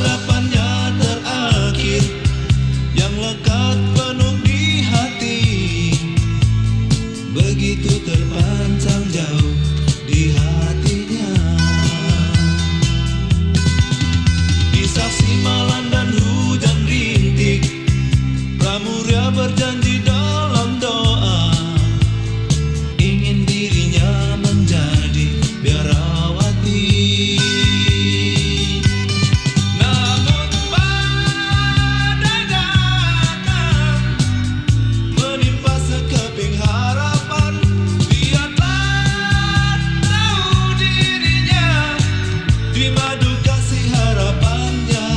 harapannya terakhir, yang lekat penuh di hati, begitu terpancang jauh di hatinya. Di saksi malam dan hujan rintik, Pramuria berjanji dalam doa, ingin dirinya menjadi biarawati. Namun badai datang menimpa sekeping harapan, dia tak tahu dirinya di madu kasih harapannya.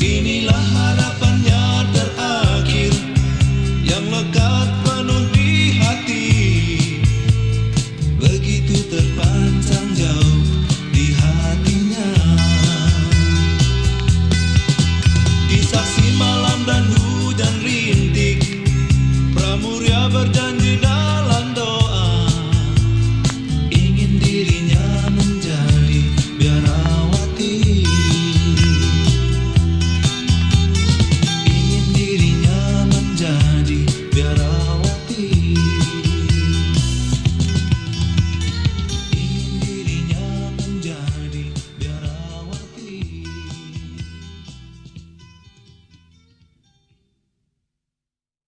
Inilah harapannya terakhir, yang lekat penuh di hati, begitu terpancang jauh di hatinya. Di saksi malam dan hujan rintik, Pramuria berjanji